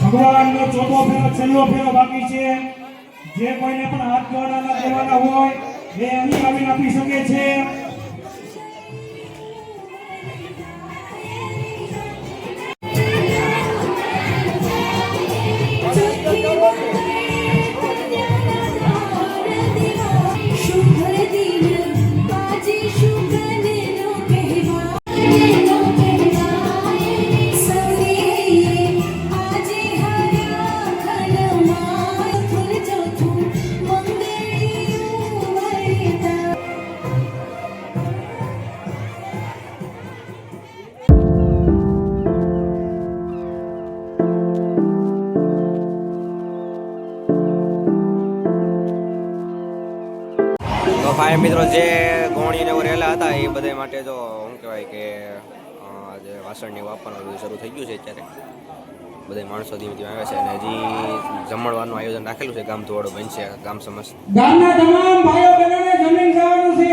ભગવાનનો ચોથો ફેરો છેલ્લો ફેરો બાકી છે. જે કોઈને પણ હાથ જોડવાના દેવાના હોય એ અહીં આવીને આપી શકે છે. તો ભાઈ મિત્રો જે ગોણીને એવું રહેલા હતા એ બધા માટે જો શું કહેવાય કે જે વાસણને વાપરવાનું શરૂ થઈ ગયું છે અત્યારે. બધા માણસો ધીમે ધીમે આવે છે અને હજી જમણવારનું આયોજન રાખેલું છે. ગામ ધોવાડો બનશે ગામ સમસ્ત. ગામના તમામ ભાઈઓ બહેનોને જમીન જવાનું છે.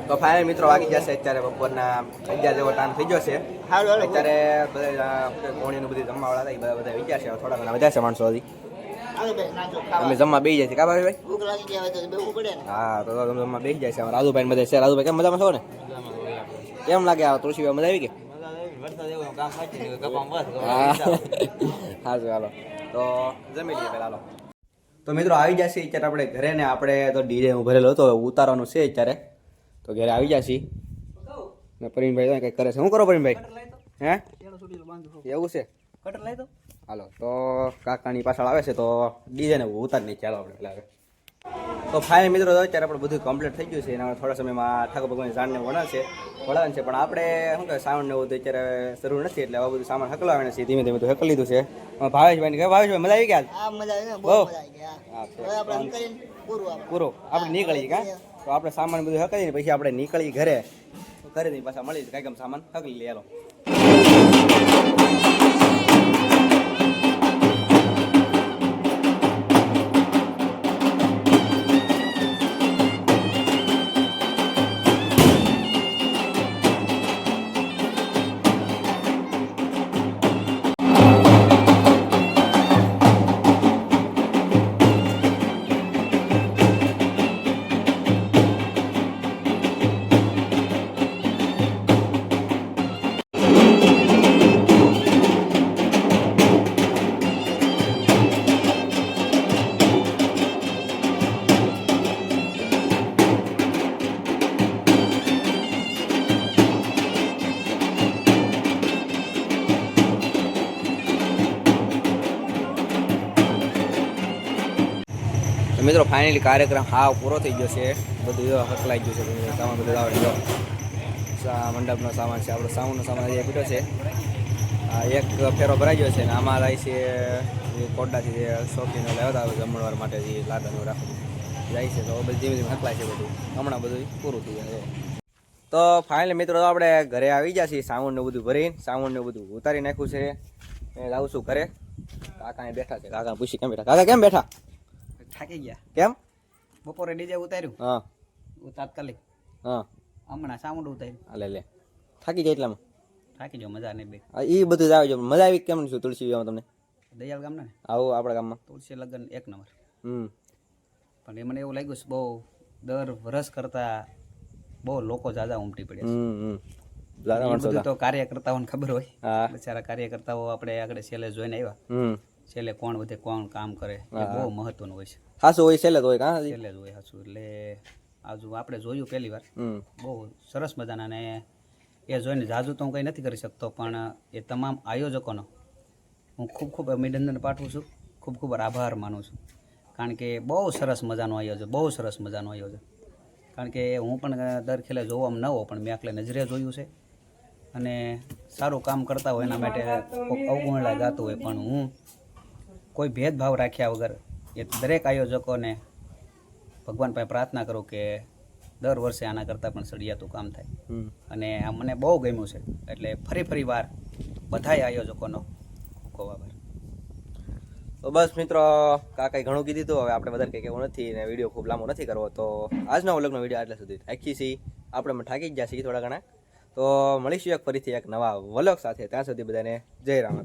તો ફાઇનલ મિત્રો વાગી જશે અત્યારે બપોરના 11 જેવો ટાઈમ થઈ ગયો છે. અત્યારે બધા કોણીનું બધી જમવાવાળા હતા એ બધા બધા વિચાર છે. થોડા ઘણા વધારે છે માણસો હજી. અમે જમવા બેસી જાય છે કા ભાઈ? હા તો તમે જમવા બેસી જાય છે. રાજુભાઈ બધા છે. રાજુભાઈ કેમ મજામાં છો ને? કેમ લાગે આ તુલસી મજા આવી કે? હા ચાલો તો જમી લઈએ પેલા. હાલો તો મિત્રો આવી જશે અત્યારે આપણે ઘરે ને આપણે તો ડીજે હું ભરેલો હતો ઉતારવાનું છે અત્યારે. તો ઘરે આવી જશે ને પ્રવીણભાઈ કંઈક કરે છે. શું કરો પ્રવીણભાઈ? હે એવું છે? હાલો તો કાકાની પાછળ આવે છે તો ડીજે ને ઉતાર નહીં. ચાલો આપણે પેલા તો ફાઇનલ મિત્રો અત્યારે આપણે બધું કમ્પ્લીટ થઈ ગયું છે અને થોડા સમયમાં ઠાકોર ભગવાનની ઝાડને વળાણ છે પણ આપણે શું કહે સાવણ ને એવું અત્યારે જરૂર નથી એટલે આવા બધું સામાન હકલાવે છે. ધીમે ધીમે તો હકલી લીધું છે. ભાવેશભાઈ કે ભાવેશભાઈ મજા આવી ગયા? પૂરો આપણે નીકળીએ કા તો આપણે સામાન બધું હકાવીને પછી આપણે નીકળી ઘરે દઈએ પાછા મળી કાંઈક સામાન હકલી લઈ. હાલો તો મિત્રો ફાઇનલી કાર્યક્રમ હાવ પૂરો થઈ ગયો છે. બધું હકલાઈ ગયું છે. સામાન બધું આવે જો મંડપનો સામાન છે, આપણો સામાનનો સામાન હજી પીટો છે. આ એક ફેરો ભરાઈ ગયો છે ને આમાં લાવી છે કોડાથી જે શોખીનો લેવા આવે જમણવાર માટે જે લાદાનું રાખવું જાય છે. તો બધું ધીમે ધીમે હકલાય છે બધું. હમણાં બધું પૂરું થઈ જાય. તો ફાઇનલી મિત્રો આપણે ઘરે આવી ગયા છીએ. સાઉન્ડને બધું ભરીને સાઉન્ડને બધું ઉતારી નાખ્યું છે. મેં લાવું છું ઘરે. કાકા બેઠા છે. કાકા પૂછી કેમ બેઠા? કાકા કેમ બેઠા? થાકી ગયા. કેમ? બપોરે ડીજે ઉતાર્યું. હા તાત્કાલિક હા હમણાં સાઉન્ડ ઉતાર્યું. હાલે લે થાકી જાય એટલામાં. થાકી જાઓ, મજા નહીં બે. એ બધું જ આવી જાય. મજા આવી કેમ છું તુલસી વિવાહમાં તમને? દયાલ ગામના ને આવું આપણા ગામમાં તુલસી લગ્ન એક નંબર. પણ એ મને એવું લાગ્યું છે બહુ દર વર્ષ કરતા બહુ લોકો જાજા ઉમટી પડ્યા છે. બધું તો કાર્યકર્તાઓને ખબર હોય. બિચારા કાર્યકર્તાઓ આપણે આગળ છેલ્લે જોઈને આવ્યા. છેલ્લે કોણ વધે કોણ કામ કરે એ બહુ મહત્વનું હોય છે. હાસું હોય છેલ્લે તો હોય કાં છેલ્લે જ હોય હાસું. એટલે આજુ આપણે જોયું પહેલી વાર બહુ સરસ મજાના. ને એ જોઈને જાજુ તો હું કંઈ નથી કરી શકતો, પણ એ તમામ આયોજકોનો હું ખૂબ ખૂબ અભિનંદન પાઠવું છું. ખૂબ ખૂબ આભાર માનું છું. કારણ કે બહુ સરસ મજાનું આયોજન, બહુ સરસ મજાનું આયોજન. કારણ કે હું પણ દર ખેલે જોવામાં ન હોઉં, પણ મેં આટલે નજરે જોયું છે. અને સારું કામ કરતા હોય એના માટે કોઈક અવગણલા ગાતું હોય, પણ હું કોઈ ભેદભાવ રાખ્યા વગર એ દરેક આયોજકોને ભગવાન પાસે પ્રાર્થના કરું કે દર વર્ષે આના કરતાં પણ સળિયાતું કામ થાય. અને આ મને બહુ ગમ્યું છે. એટલે ફરી વાર બધાય આયોજકોનો ખૂબ ખૂબ આભાર. તો બસ મિત્રો કાકાએ ઘણું કીધું હતું. હવે આપણે વધારે કંઈ કહેવું નથી ને વિડીયો ખૂબ લાંબો નથી કરવો. તો આજનો વ્લોગનો વિડીયો આટલા સુધી રાખીએ છીએ. આપણે થાકી જ ગયા છીએ થોડા ઘણા. તો મળીશું ફરીથી એક નવા વ્લોગ સાથે. ત્યાં સુધી બધાને જય રામ.